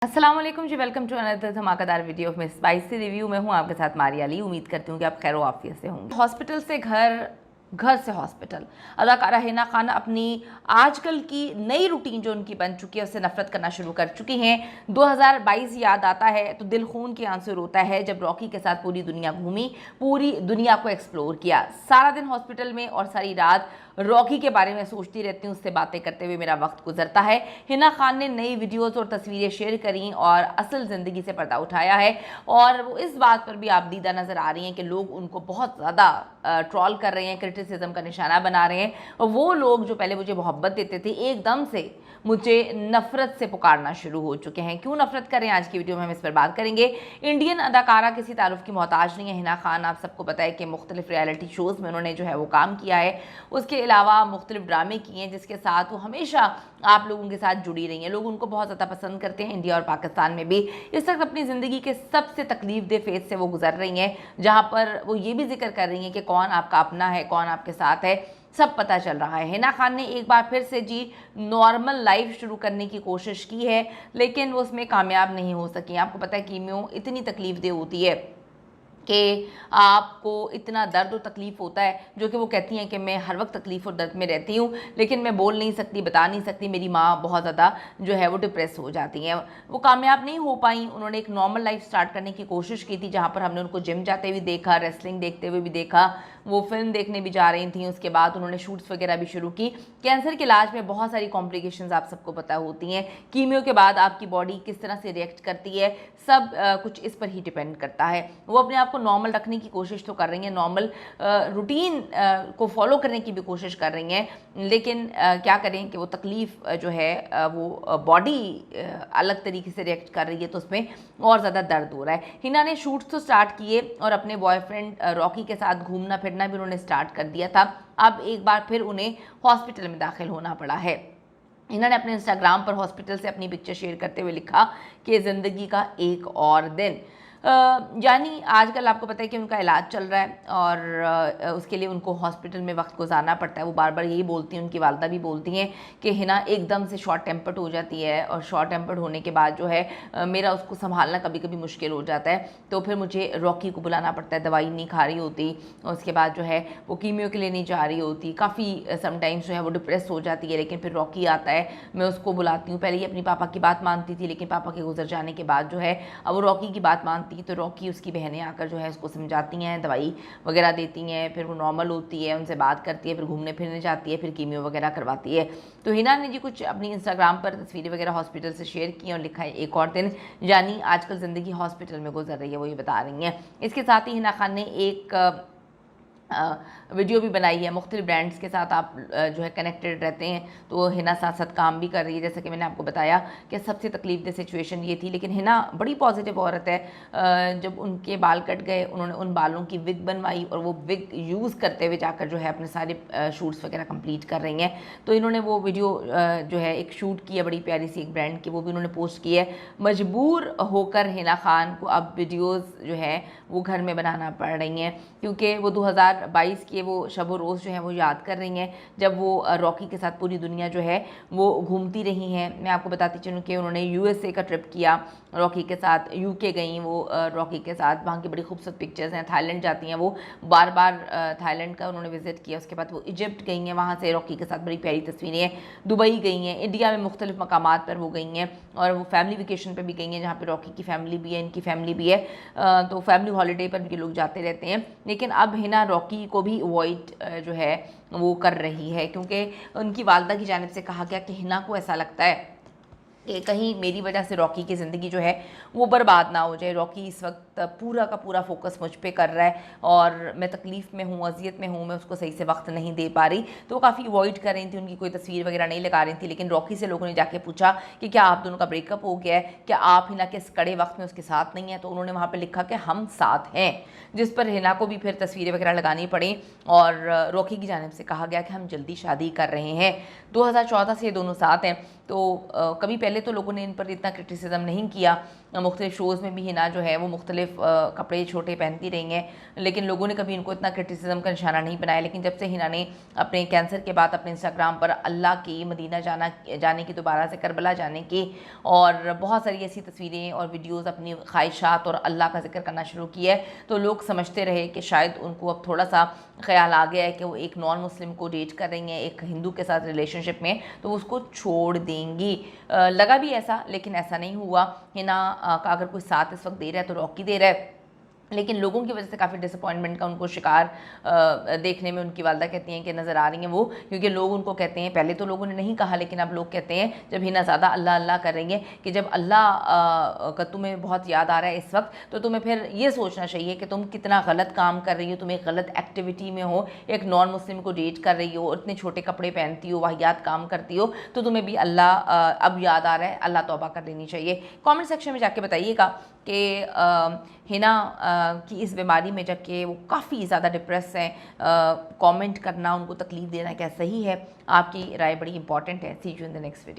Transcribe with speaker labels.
Speaker 1: अस्सलाम वालेकुम जी, welcome to another धमाकेदार video of miss spicy review. मैं हूं आपके साथ मारिया अली। उम्मीद करती हूं कि आप खैर वाफियत से होंगे। हॉस्पिटल से घर, घर से हॉस्पिटल, अदाकारा हिना खान अपनी आजकल की नई रूटीन जो उनकी बन चुकी है उससे नफरत करना शुरू कर चुकी हैं। 2022 याद आता है तो दिल खून के आंसू रोता है जब रॉकी के साथ पूरी दुनिया घूमी, पूरी दुनिया को एक्सप्लोर किया। सारा दिन हॉस्पिटल में और सारी रात रॉकी के बारे में सोचती रहती हूँ, उससे बातें करते हुए मेरा वक्त गुजरता है। हिना खान ने नई वीडियोस और तस्वीरें शेयर करी और असल ज़िंदगी से पर्दा उठाया है और वो इस बात पर भी आबदीदा नज़र आ रही हैं कि लोग उनको बहुत ज़्यादा ट्रॉल कर रहे हैं, क्रिटिसिज्म का निशाना बना रहे हैं। और वो लोग जो पहले मुझे मोहब्बत देते थे एकदम से मुझे नफरत से पुकारना शुरू हो चुके हैं। क्यों नफरत करें, आज की वीडियो में हम इस पर बात करेंगे। इंडियन अदाकारा किसी तारुफ की मोहताज नहीं है हिना खान। आप सबको पता है कि मुख्तलिफ रियलिटी शोज़ में उन्होंने जो है वो काम किया है, उसके अलावा मुख्तलिफ ड्रामे किए हैं जिसके साथ वो हमेशा आप लोगों के साथ जुड़ी रही हैं। लोग उनको बहुत ज़्यादा पसंद करते हैं, इंडिया और पाकिस्तान में भी। इस वक्त अपनी ज़िंदगी के सबसे तकलीफ दे फेज से वो गुजर रही हैं, जहाँ पर वो ये भी जिक्र कर रही हैं कि कौन आपका अपना है, कौन आपके साथ है, सब पता चल रहा है। हिना खान ने एक बार फिर से जी नॉर्मल लाइफ शुरू करने की कोशिश की है, लेकिन वो उसमें कामयाब नहीं हो सकी। आपको पता है कीमियो इतनी तकलीफ होती है कि आपको इतना दर्द और तकलीफ़ होता है, जो कि वो कहती हैं कि मैं हर वक्त तकलीफ़ और दर्द में रहती हूँ, लेकिन मैं बोल नहीं सकती, बता नहीं सकती। मेरी माँ बहुत ज़्यादा जो है वो डिप्रेस हो जाती हैं। वो कामयाब नहीं हो पाई। उन्होंने एक नॉर्मल लाइफ स्टार्ट करने की कोशिश की थी, जहाँ पर हमने उनको जिम जाते हुए देखा, रेसलिंग देखते हुए भी देखा, वो फिल्म देखने भी जा रही थी। उसके बाद उन्होंने शूट्स वगैरह भी शुरू की। कैंसर के इलाज में बहुत सारी कॉम्प्लिकेशंस आप सबको पता होती हैं। कीमियो के बाद आपकी बॉडी किस तरह से रिएक्ट करती है, सब कुछ इस पर ही डिपेंड करता है। वो अपने आप को नॉर्मल रखने की कोशिश तो कर रही हैं, नॉर्मल रूटीन को फॉलो करने की भी कोशिश कर रही हैं, लेकिन क्या करें कि वो तकलीफ़ जो है वो बॉडी अलग तरीके से रिएक्ट कर रही है, तो उसमें और ज़्यादा दर्द हो रहा है। हिना ने शूट्स तो स्टार्ट किए और अपने बॉयफ्रेंड रॉकी के साथ घूमना फिरना भी उन्होंने स्टार्ट कर दिया था। अब एक बार फिर उन्हें हॉस्पिटल में दाखिल होना पड़ा है। इन्होंने अपने इंस्टाग्राम पर हॉस्पिटल से अपनी पिक्चर शेयर करते हुए लिखा कि ज़िंदगी का एक और दिन, यानी आजकल आपको पता है कि उनका इलाज चल रहा है और उसके लिए उनको हॉस्पिटल में वक्त गुजारना पड़ता है। वो बार बार यही बोलती हैं, उनकी वालदा भी बोलती हैं कि हिना एकदम से शॉर्ट टेम्पर्ड हो जाती है और शॉर्ट टेम्पर्ड होने के बाद जो है मेरा उसको संभालना कभी कभी मुश्किल हो जाता है, तो फिर मुझे रॉकी को बुलाना पड़ता है। दवाई नहीं खा रही होती, उसके बाद जो है वो कीमियो के लिए नहीं जा रही होती, काफ़ी समटाइम्स जो है वो डिप्रेस हो जाती है, लेकिन फिर रॉकी आता है, मैं उसको बुलाती हूँ। पहले ही अपनी पापा की बात मानती थी, लेकिन पापा के गुजर जाने के बाद जो है अब वो रॉकी की बात मानती है, तो रॉकी उसकी बहनें आकर जो है उसको समझाती हैं, दवाई वगैरह देती हैं, फिर वो नॉर्मल होती है, उनसे बात करती है, फिर घूमने फिरने जाती है, फिर कीमियो वगैरह करवाती है। तो हिना ने जी कुछ अपनी इंस्टाग्राम पर तस्वीरें वगैरह हॉस्पिटल से शेयर की और लिखा है एक और दिन, यानी आजकल ज़िंदगी हॉस्पिटल में गुजर रही है, वो ये बता रही हैं। इसके साथ ही हिना खान ने एक वीडियो भी बनाई है। मुख्तलिफ ब्रांड्स के साथ आप जो है कनेक्टेड रहते हैं, तो हिना साथ साथ काम भी कर रही है। जैसा कि मैंने आपको बताया कि सबसे तकलीफदेह सिचुएशन ये थी, लेकिन हिना बड़ी पॉजिटिव औरत है। जब उनके बाल कट गए, उन्होंने उन बालों की विग बनवाई और वो विग यूज़ करते हुए जाकर जो है अपने सारे शूट्स वगैरह कंप्लीट कर रही हैं। तो इन्होंने वो वीडियो जो है एक शूट की है, बड़ी प्यारी सी एक ब्रांड की, वो भी उन्होंने पोस्ट की है। मजबूर होकर हिना खान को अब वीडियोज़ जो है वो घर में बनाना पड़ रही हैं, क्योंकि वो 2022 के वो शब रोज़ जो है वो याद कर रही हैं, जब वो रॉकी के साथ पूरी दुनिया जो है वो घूमती रही हैं। मैं आपको बताती चलूँ कि उन्होंने यूएसए का ट्रिप किया रॉकी के साथ, यूके गई वो रॉकी के साथ, वहाँ की बड़ी खूबसूरत पिक्चर्स हैं। थाईलैंड जाती हैं वो, बार बार थाईलैंड का उन्होंने विज़िट किया। उसके बाद वो इजिप्ट गई हैं, वहाँ से रॉकी के साथ बड़ी प्यारी तस्वीरें हैं। दुबई गई हैं, इंडिया में मुख्तलिफ मकामात पर वो गई हैं और वो फैमिली वेकेशन पर भी गई हैं, जहाँ पर रॉकी की फैमिली भी है, इनकी फैमिली भी है। तो फैमिली हॉलीडे पर भी लोग जाते रहते हैं। लेकिन अब हिना रॉकी को भी अवॉइड जो है वो कर रही है, क्योंकि उनकी वालदा की जानिब से कहा गया कि हिना को ऐसा लगता है कि कहीं मेरी वजह से रॉकी की ज़िंदगी जो है वो बर्बाद ना हो जाए। रॉकी इस वक्त पूरा का पूरा फोकस मुझ पे कर रहा है और मैं तकलीफ़ में हूँ, अजियत में हूँ, मैं उसको सही से वक्त नहीं दे पा रही। तो वो काफ़ी अवॉइड कर रही थी, उनकी कोई तस्वीर वगैरह नहीं लगा रही थी। लेकिन रॉकी से लोगों ने जाके पूछा कि क्या आप दोनों का ब्रेकअप हो गया है, क्या आप हिना के इस कड़े वक्त में उसके साथ नहीं है? तो उन्होंने वहाँ पर लिखा कि हम साथ हैं, जिस पर हिना को भी फिर तस्वीरें वगैरह लगानी पड़ी और रॉकी की जानिब से कहा गया कि हम जल्दी शादी कर रहे हैं। 2014 से ये दोनों साथ हैं। तो कभी पहले पहले तो लोगों ने इन पर इतना क्रिटिसिज्म नहीं किया, मुख्तलिफ शोज़ में भी हिना जो है वो मुख्तलिफ कपड़े छोटे पहनती रही हैं, लेकिन लोगों ने कभी इनको इतना क्रिटिसिज्म का निशाना नहीं बनाया। लेकिन जब से हिना ने अपने कैंसर के बाद अपने इंस्टाग्राम पर अल्लाह की मदीना जाने की, दोबारा से करबला जाने की और बहुत सारी ऐसी तस्वीरें और वीडियोज़ अपनी ख्वाहिशात और अल्लाह का जिक्र करना शुरू किया है, तो लोग समझते रहे कि शायद उनको अब थोड़ा सा ख्याल आ गया है कि वो एक नॉन मुस्लिम को डेट कर रही हैं, एक हिंदू के साथ रिलेशनशिप में, तो वो उसको छोड़ देंगी। लगा भी ऐसा, लेकिन ऐसा नहीं हुआ। हिना का अगर कोई साथ इस वक्त दे रहा है तो रॉकी दे रहा है, लेकिन लोगों की वजह से काफ़ी डिसअपॉइंटमेंट का उनको शिकार देखने में उनकी वालदा कहती हैं कि नज़र आ रही हैं वो, क्योंकि लोग उनको कहते हैं, पहले तो लोगों ने नहीं कहा लेकिन अब लोग कहते हैं जब हिना ज़्यादा अल्लाह अल्लाह कर रही है कि जब अल्लाह का तुम्हें बहुत याद आ रहा है इस वक्त, तो तुम्हें फिर ये सोचना चाहिए कि तुम कितना गलत काम कर रही हो, तुम एक गलत एक्टिविटी में हो, एक नॉन मुस्लिम को डेट कर रही हो, इतने छोटे कपड़े पहनती हो, वाहियात काम करती हो, तो तुम्हें भी अल्लाह अब याद आ रहा है, अल्लाह तौबा कर लेनी चाहिए। कमेंट सेक्शन में जाके बताइएगा कि हिना की इस बीमारी में जबकि वो काफ़ी ज़्यादा डिप्रेस हैं, कमेंट करना, उनको तकलीफ देना क्या सही है? आपकी राय बड़ी इंपॉर्टेंट है। See you in the next video.